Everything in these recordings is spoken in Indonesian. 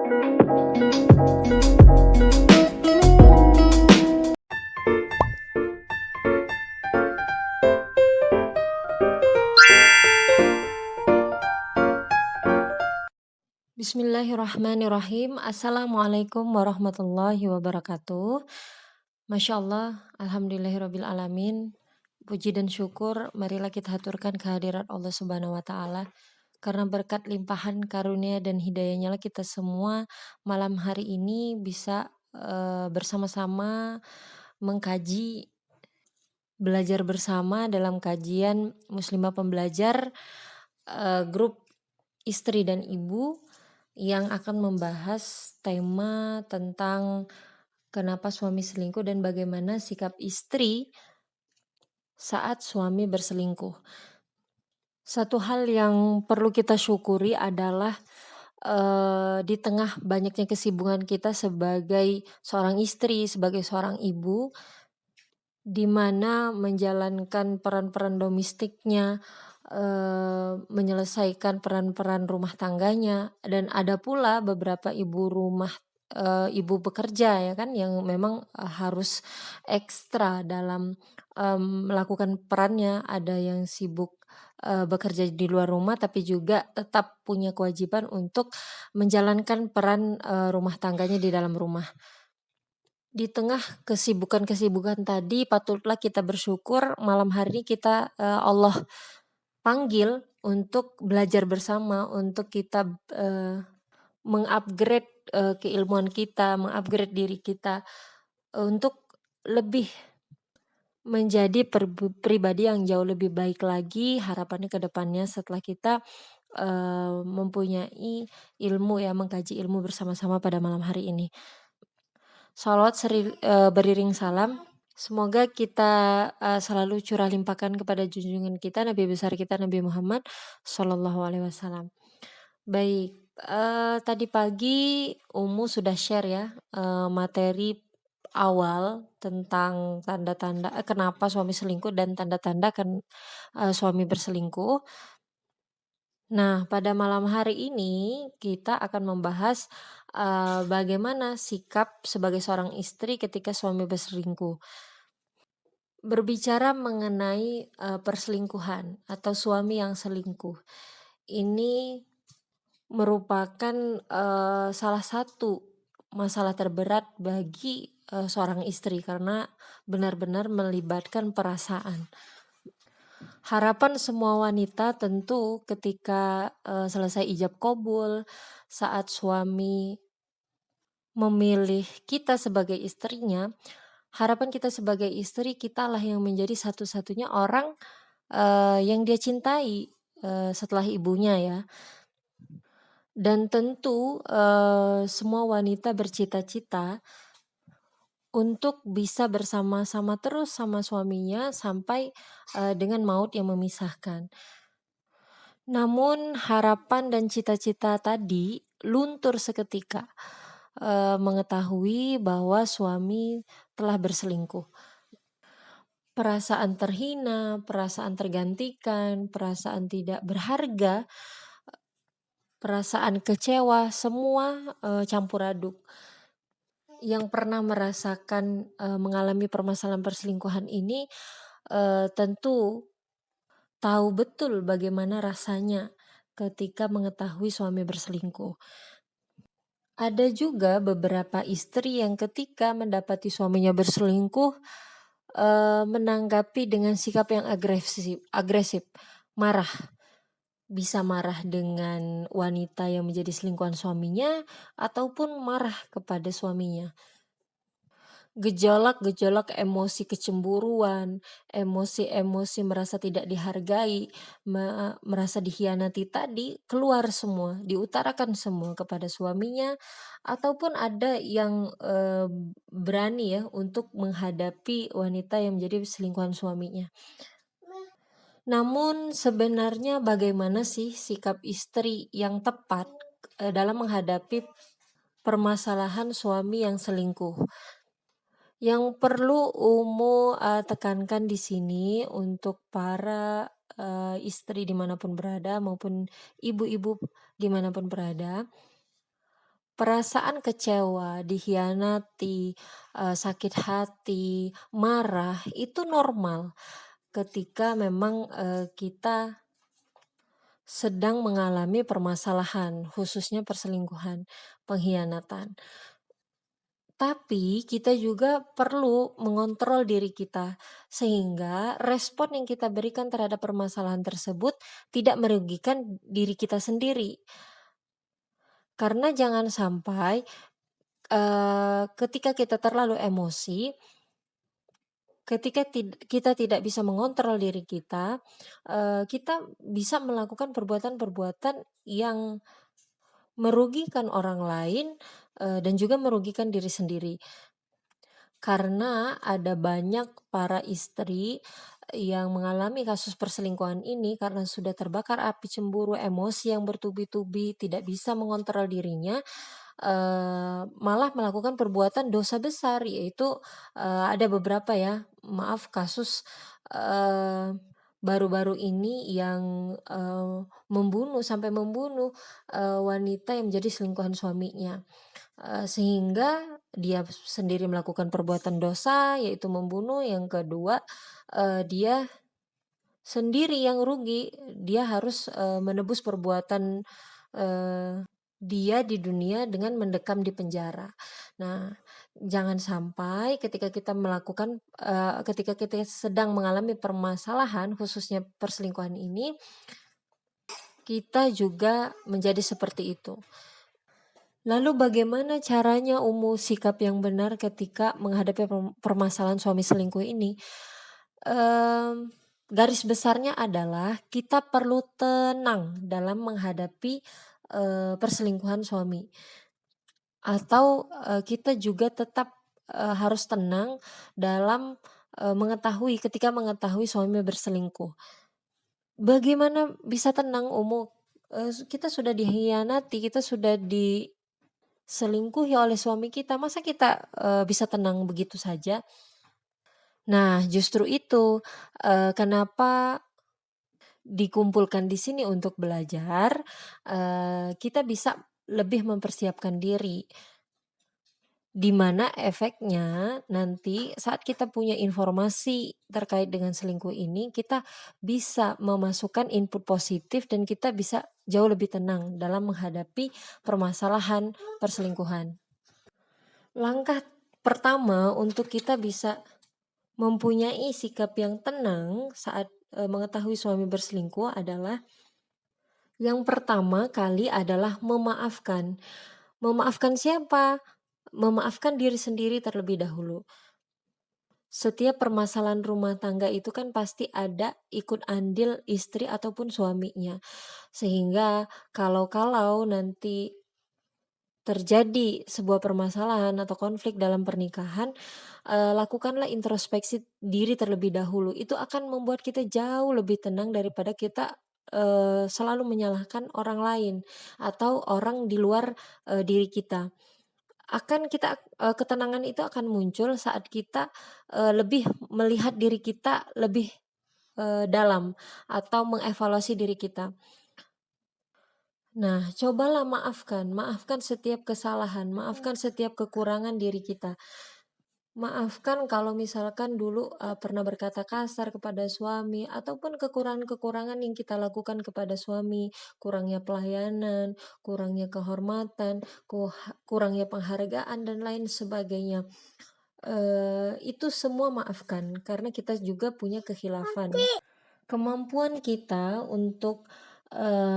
Bismillahirrahmanirrahim. Assalamualaikum warahmatullahi wabarakatuh. Masya Allah, alhamdulillahirrabbilalamin. Puji dan syukur marilah kita haturkan kehadirat Allah Subhanahu wa Ta'ala. Karena berkat limpahan karunia dan hidayahnya lah kita semua malam hari ini bisa bersama-sama mengkaji, belajar bersama dalam kajian Muslimah Pembelajar grup istri dan ibu yang akan membahas tema tentang kenapa suami selingkuh dan bagaimana sikap istri saat suami berselingkuh. Satu hal yang perlu kita syukuri adalah di tengah banyaknya kesibukan kita sebagai seorang istri, sebagai seorang ibu, di mana menjalankan peran-peran domestiknya, menyelesaikan peran-peran rumah tangganya, dan ada pula beberapa ibu rumah, ibu bekerja ya kan, yang memang harus ekstra dalam melakukan perannya. Ada yang sibuk bekerja di luar rumah, tapi juga tetap punya kewajiban untuk menjalankan peran rumah tangganya di dalam rumah. Di tengah kesibukan-kesibukan tadi, patutlah kita bersyukur malam hari ini kita Allah panggil untuk belajar bersama, untuk kita mengupgrade keilmuan kita, mengupgrade diri kita untuk lebih menjadi pribadi yang jauh lebih baik lagi harapannya ke depannya setelah kita mempunyai ilmu ya, mengkaji ilmu bersama-sama pada malam hari ini. Salawat beriring salam. Semoga kita selalu curah limpahkan kepada junjungan kita Nabi besar kita Nabi Muhammad Shallallahu Alaihi Wasallam. Baik, tadi pagi Umu sudah share ya materi awal tentang tanda-tanda kenapa suami selingkuh dan tanda-tanda kan suami berselingkuh. Nah, pada malam hari ini kita akan membahas bagaimana sikap sebagai seorang istri ketika suami berselingkuh. Berbicara mengenai perselingkuhan atau suami yang selingkuh, ini merupakan salah satu masalah terberat bagi seorang istri karena benar-benar melibatkan perasaan. Harapan semua wanita tentu ketika selesai ijab kabul, saat suami memilih kita sebagai istrinya, harapan kita sebagai istri, kitalah yang menjadi satu-satunya orang yang dia cintai setelah ibunya ya. Dan tentu semua wanita bercita-cita untuk bisa bersama-sama terus sama suaminya sampai dengan maut yang memisahkan. Namun harapan dan cita-cita tadi luntur seketika mengetahui bahwa suami telah berselingkuh. Perasaan terhina, perasaan tergantikan, perasaan tidak berharga, perasaan kecewa, semua campur aduk. Yang pernah merasakan mengalami permasalahan perselingkuhan ini tentu tahu betul bagaimana rasanya ketika mengetahui suami berselingkuh. Ada juga beberapa istri yang ketika mendapati suaminya berselingkuh menanggapi dengan sikap yang agresif, marah. Bisa marah dengan wanita yang menjadi selingkuhan suaminya ataupun marah kepada suaminya. Gejolak-gejolak emosi kecemburuan, emosi-emosi merasa tidak dihargai, merasa dikhianati tadi keluar semua, diutarakan semua kepada suaminya, ataupun ada yang berani ya untuk menghadapi wanita yang menjadi selingkuhan suaminya. Namun sebenarnya bagaimana sih sikap istri yang tepat dalam menghadapi permasalahan suami yang selingkuh? Yang perlu Umu tekankan di sini untuk para istri dimanapun berada maupun ibu-ibu dimanapun berada, Perasaan kecewa, dikhianati, sakit hati, marah, itu normal ketika memang, kita sedang mengalami permasalahan, khususnya perselingkuhan, pengkhianatan. Tapi kita juga perlu mengontrol diri kita, sehingga respon yang kita berikan terhadap permasalahan tersebut tidak merugikan diri kita sendiri. Karena jangan sampai, ketika kita terlalu emosi, ketika kita tidak bisa mengontrol diri kita bisa melakukan perbuatan-perbuatan yang merugikan orang lain, dan juga merugikan diri sendiri. Karena ada banyak para istri yang mengalami kasus perselingkuhan ini karena sudah terbakar api cemburu, emosi yang bertubi-tubi, tidak bisa mengontrol dirinya, malah melakukan perbuatan dosa besar, yaitu, ada beberapa ya, maaf kasus, baru-baru ini yang, sampai membunuh, wanita yang menjadi selingkuhan suaminya. Sehingga dia sendiri melakukan perbuatan dosa, yaitu membunuh. Yang kedua, dia sendiri yang rugi, dia harus, menebus perbuatan, dia di dunia dengan mendekam di penjara. Nah, jangan sampai ketika kita sedang mengalami permasalahan, khususnya perselingkuhan ini, kita juga menjadi seperti itu. Lalu bagaimana caranya sikap yang benar ketika menghadapi permasalahan suami selingkuh ini? Garis besarnya adalah kita perlu tenang dalam menghadapi, perselingkuhan suami. Atau, kita juga tetap, harus tenang dalam, ketika mengetahui suami berselingkuh. Bagaimana bisa tenang, kita sudah dikhianati, kita sudah selingkuhi oleh suami kita, masa kita, bisa tenang begitu saja? Nah, justru itu, kenapa dikumpulkan di sini untuk belajar, kita bisa lebih mempersiapkan diri. Di mana efeknya nanti saat kita punya informasi terkait dengan selingkuh ini, kita bisa memasukkan input positif dan kita bisa jauh lebih tenang dalam menghadapi permasalahan perselingkuhan. Langkah pertama untuk kita bisa mempunyai sikap yang tenang saat, mengetahui suami berselingkuh adalah yang pertama kali adalah memaafkan. Memaafkan siapa? Memaafkan diri sendiri terlebih dahulu. Setiap permasalahan rumah tangga itu kan pasti ada ikut andil istri ataupun suaminya. Sehingga kalau nanti terjadi sebuah permasalahan atau konflik dalam pernikahan, lakukanlah introspeksi diri terlebih dahulu. Itu akan membuat kita jauh lebih tenang daripada kita, selalu menyalahkan orang lain atau orang di luar, diri kita. Ketenangan itu akan muncul saat kita, lebih melihat diri kita lebih, dalam atau mengevaluasi diri kita. Nah, cobalah maafkan setiap kesalahan, maafkan setiap kekurangan diri kita. Maafkan kalau misalkan dulu, pernah berkata kasar kepada suami ataupun kekurangan-kekurangan yang kita lakukan kepada suami, kurangnya pelayanan, kurangnya kehormatan, kurangnya penghargaan dan lain sebagainya. Itu semua maafkan karena kita juga punya kekhilafan. Kemampuan kita untuk,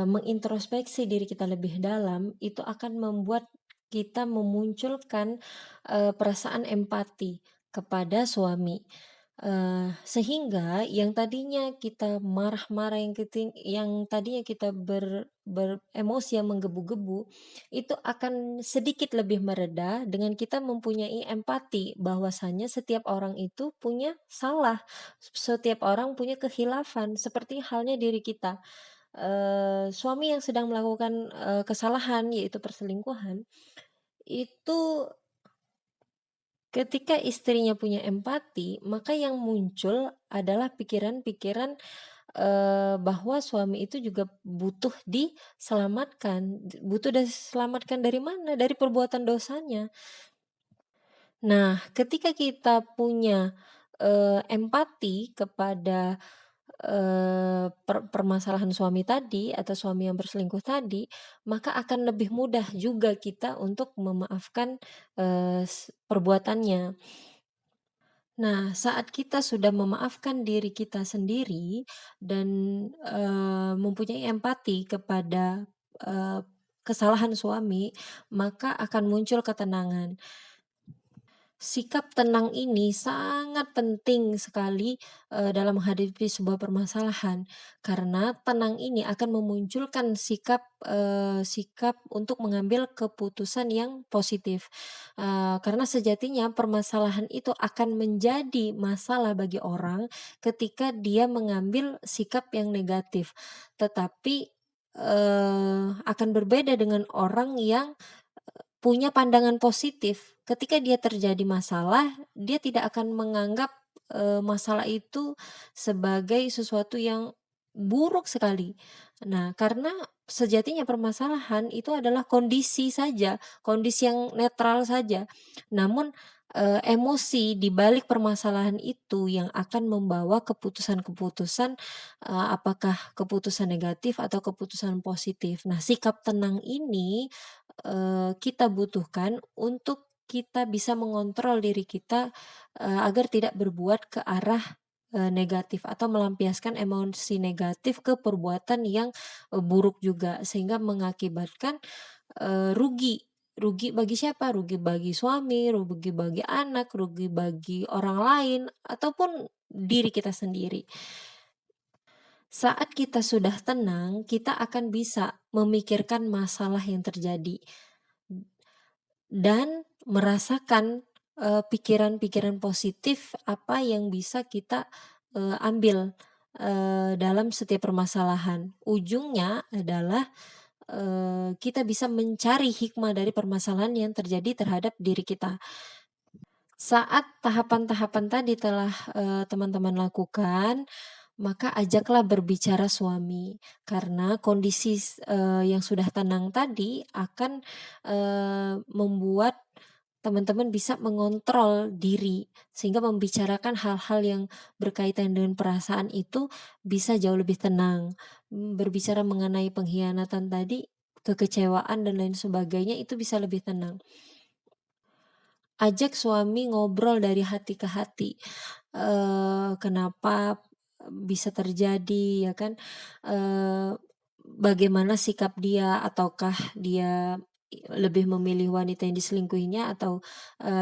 mengintrospeksi diri kita lebih dalam, itu akan membuat kita memunculkan, perasaan empati kepada suami. Sehingga yang tadinya kita marah-marah, yang tadinya kita beremosi yang menggebu-gebu, itu akan sedikit lebih mereda dengan kita mempunyai empati bahwasanya setiap orang itu punya salah. Setiap orang punya kekhilafan, seperti halnya diri kita. Suami yang sedang melakukan, kesalahan yaitu perselingkuhan, itu ketika istrinya punya empati, maka yang muncul adalah pikiran-pikiran, bahwa suami itu juga butuh diselamatkan. Butuh diselamatkan dari mana? Dari perbuatan dosanya. Nah, ketika kita punya, empati kepada, permasalahan suami tadi atau suami yang berselingkuh tadi, maka akan lebih mudah juga kita untuk memaafkan, perbuatannya. Nah, saat kita sudah memaafkan diri kita sendiri dan, mempunyai empati kepada, kesalahan suami, maka akan muncul ketenangan. Sikap tenang ini sangat penting sekali, dalam menghadapi sebuah permasalahan, karena tenang ini akan memunculkan sikap untuk mengambil keputusan yang positif. Karena sejatinya permasalahan itu akan menjadi masalah bagi orang ketika dia mengambil sikap yang negatif. Tetapi, akan berbeda dengan orang yang punya pandangan positif. Ketika dia terjadi masalah, dia tidak akan menganggap, masalah itu sebagai sesuatu yang buruk sekali. Nah, karena sejatinya permasalahan itu adalah kondisi saja, kondisi yang netral saja. Namun, emosi di balik permasalahan itu yang akan membawa keputusan-keputusan, apakah keputusan negatif atau keputusan positif. Nah, sikap tenang ini kita butuhkan untuk kita bisa mengontrol diri kita, agar tidak berbuat ke arah, negatif atau melampiaskan emosi negatif ke perbuatan yang, buruk juga sehingga mengakibatkan, rugi. Rugi bagi siapa? Rugi bagi suami, rugi bagi anak, rugi bagi orang lain, ataupun diri kita sendiri. Saat kita sudah tenang, kita akan bisa memikirkan masalah yang terjadi. Dan merasakan, pikiran-pikiran positif apa yang bisa kita, ambil, dalam setiap permasalahan. Ujungnya adalah, kita bisa mencari hikmah dari permasalahan yang terjadi terhadap diri kita. Saat tahapan-tahapan tadi telah, teman-teman lakukan, maka ajaklah berbicara suami, karena kondisi yang sudah tenang tadi akan, membuat teman-teman bisa mengontrol diri, sehingga membicarakan hal-hal yang berkaitan dengan perasaan itu bisa jauh lebih tenang. Berbicara mengenai pengkhianatan tadi, kekecewaan dan lain sebagainya itu bisa lebih tenang. Ajak suami ngobrol dari hati ke hati, kenapa bisa terjadi ya kan, bagaimana sikap dia, ataukah dia lebih memilih wanita yang diselingkuhinya atau,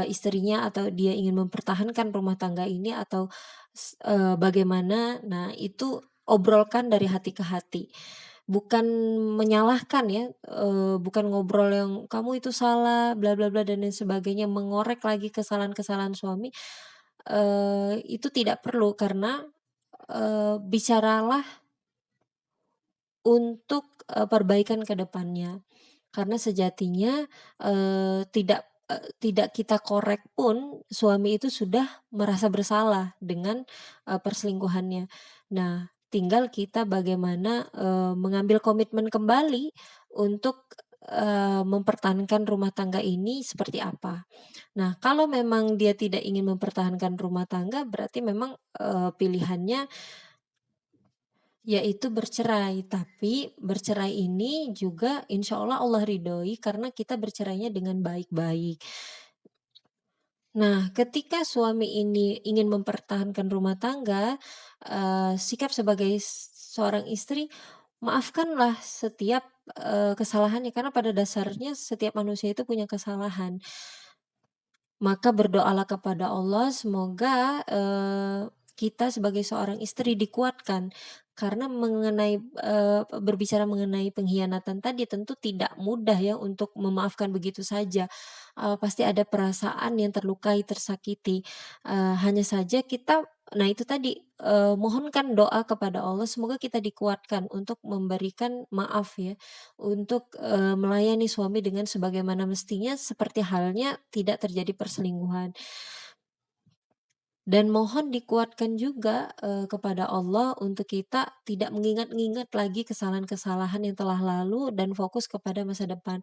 istrinya, atau dia ingin mempertahankan rumah tangga ini atau bagaimana. Nah, itu obrolkan dari hati ke hati. Bukan menyalahkan ya, bukan ngobrol yang, "Kamu itu salah, bla bla bla," dan lain sebagainya, mengorek lagi kesalahan-kesalahan suami, itu tidak perlu karena, bicaralah untuk, perbaikan ke depannya. Karena sejatinya, tidak kita korek pun, suami itu sudah merasa bersalah dengan, perselingkuhannya. Nah, tinggal kita bagaimana, mengambil komitmen kembali untuk, mempertahankan rumah tangga ini seperti apa. Nah, kalau memang dia tidak ingin mempertahankan rumah tangga, berarti memang, pilihannya yaitu bercerai, tapi bercerai ini juga insya Allah Allah ridhoi karena kita bercerainya dengan baik-baik. Nah, ketika suami ini ingin mempertahankan rumah tangga, sikap sebagai seorang istri, maafkanlah setiap, kesalahannya karena pada dasarnya setiap manusia itu punya kesalahan. Maka berdoalah kepada Allah semoga, kita sebagai seorang istri dikuatkan. Karena berbicara mengenai pengkhianatan tadi tentu tidak mudah ya untuk memaafkan begitu saja. Pasti ada perasaan yang terlukai, tersakiti. Hanya saja kita nah itu tadi, mohonkan doa kepada Allah semoga kita dikuatkan untuk memberikan maaf ya. Untuk, melayani suami dengan sebagaimana mestinya seperti halnya tidak terjadi perselingkuhan. Dan mohon dikuatkan juga, kepada Allah untuk kita tidak mengingat-ingat lagi kesalahan-kesalahan yang telah lalu dan fokus kepada masa depan.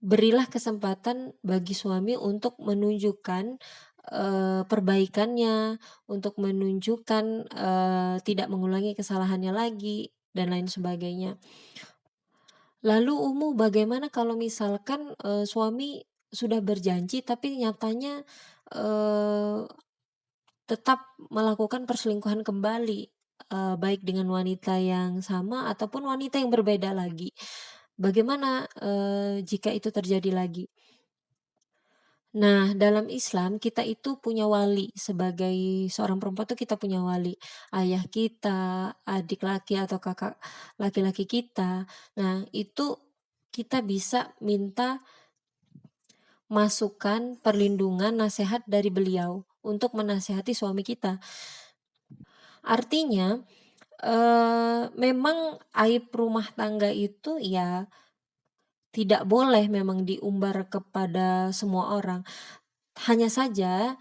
Berilah kesempatan bagi suami untuk menunjukkan, perbaikannya, untuk menunjukkan, tidak mengulangi kesalahannya lagi, dan lain sebagainya. Lalu bagaimana kalau misalkan, suami sudah berjanji tapi nyatanya, eee, tetap melakukan perselingkuhan kembali, baik dengan wanita yang sama ataupun wanita yang berbeda lagi. Bagaimana, jika itu terjadi lagi? Nah, dalam Islam kita itu punya wali, sebagai seorang perempuan tuh kita punya wali, ayah kita, adik laki atau kakak laki-laki kita. Nah, itu kita bisa minta masukan, perlindungan, nasihat dari beliau untuk menasehati suami kita. Artinya, memang aib rumah tangga itu ya tidak boleh memang diumbar kepada semua orang. Hanya saja,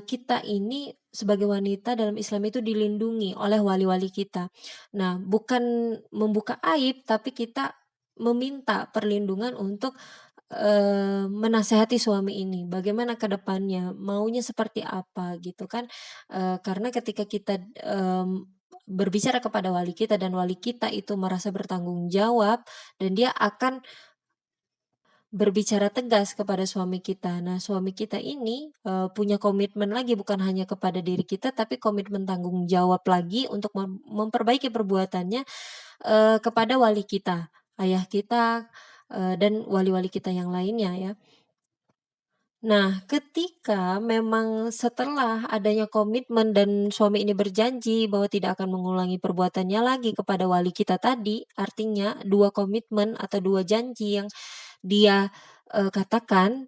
kita ini sebagai wanita dalam Islam itu dilindungi oleh wali-wali kita. Nah, bukan membuka aib, tapi kita meminta perlindungan untuk, menasehati suami ini, bagaimana ke depannya, maunya seperti apa gitu kan. Karena ketika kita, berbicara kepada wali kita dan wali kita itu merasa bertanggung jawab dan dia akan berbicara tegas kepada suami kita. Nah, suami kita ini, punya komitmen lagi bukan hanya kepada diri kita, tapi komitmen tanggung jawab lagi untuk memperbaiki perbuatannya, kepada wali kita, ayah kita, dan wali-wali kita yang lainnya ya. Nah, ketika memang setelah adanya komitmen dan suami ini berjanji bahwa tidak akan mengulangi perbuatannya lagi kepada wali kita tadi, artinya 2 komitmen atau 2 janji yang dia, katakan,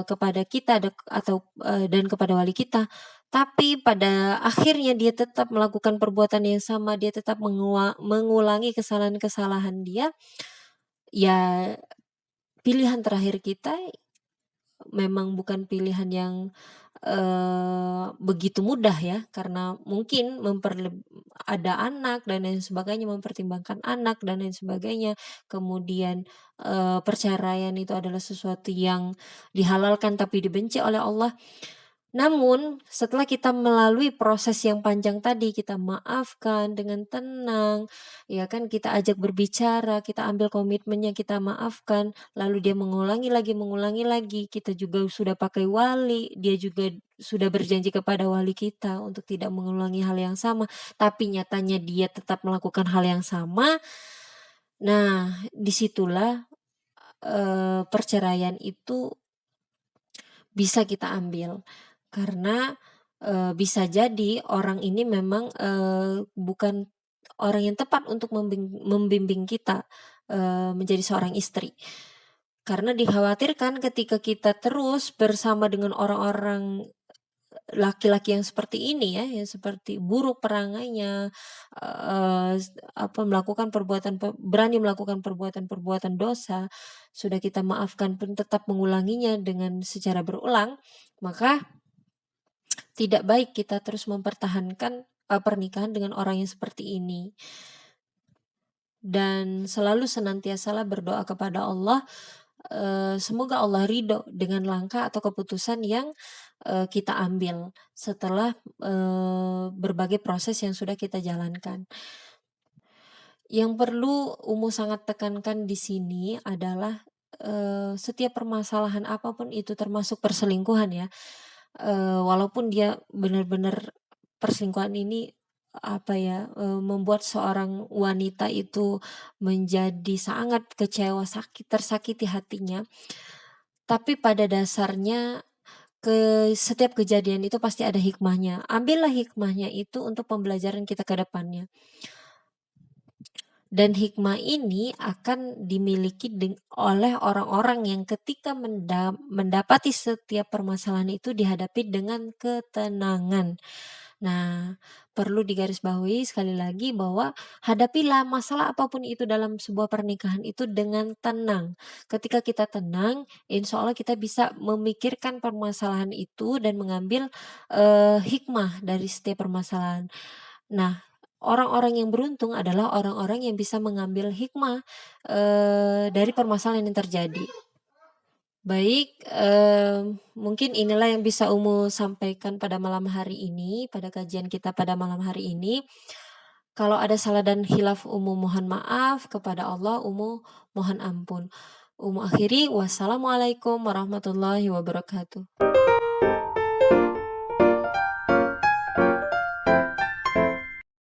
kepada kita dan kepada wali kita, tapi pada akhirnya dia tetap melakukan perbuatan yang sama, dia tetap mengulangi kesalahan-kesalahan dia, ya pilihan terakhir kita memang bukan pilihan yang, begitu mudah ya, karena mungkin ada anak dan lain sebagainya, mempertimbangkan anak dan lain sebagainya. Kemudian, perceraian itu adalah sesuatu yang dihalalkan tapi dibenci oleh Allah. Namun, setelah kita melalui proses yang panjang tadi, kita maafkan dengan tenang, ya kan, kita ajak berbicara, kita ambil komitmennya, kita maafkan, lalu dia mengulangi lagi, kita juga sudah pakai wali, dia juga sudah berjanji kepada wali kita untuk tidak mengulangi hal yang sama, tapi nyatanya dia tetap melakukan hal yang sama. Nah, disitulah perceraian itu bisa kita ambil. Karena, bisa jadi orang ini memang, bukan orang yang tepat untuk membimbing kita, menjadi seorang istri. Karena dikhawatirkan ketika kita terus bersama dengan orang-orang laki-laki yang seperti ini ya, yang seperti buruk perangainya, berani melakukan perbuatan-perbuatan dosa, sudah kita maafkan pun tetap mengulanginya dengan secara berulang, maka tidak baik kita terus mempertahankan, pernikahan dengan orang yang seperti ini. Dan selalu senantiasalah berdoa kepada Allah, semoga Allah ridho dengan langkah atau keputusan yang, kita ambil setelah, berbagai proses yang sudah kita jalankan. Yang perlu sangat tekankan di sini adalah, setiap permasalahan apapun itu termasuk perselingkuhan ya, walaupun dia benar-benar perselingkuhan ini, apa ya, membuat seorang wanita itu menjadi sangat kecewa, tersakiti hatinya, tapi pada dasarnya setiap kejadian itu pasti ada hikmahnya. Ambillah hikmahnya itu untuk pembelajaran kita ke depannya. Dan hikmah ini akan dimiliki oleh orang-orang yang ketika mendapati setiap permasalahan itu dihadapi dengan ketenangan. Nah, perlu digarisbawahi sekali lagi bahwa hadapilah masalah apapun itu dalam sebuah pernikahan itu dengan tenang. Ketika kita tenang, insya Allah kita bisa memikirkan permasalahan itu dan mengambil hikmah dari setiap permasalahan. Nah, orang-orang yang beruntung adalah orang-orang yang bisa mengambil hikmah dari permasalahan yang terjadi. Baik, mungkin inilah yang bisa Umu sampaikan pada malam hari ini, pada kajian kita pada malam hari ini. Kalau ada salah dan hilaf Umu mohon maaf, kepada Allah Umu mohon ampun. Umu akhiri, wassalamualaikum warahmatullahi wabarakatuh.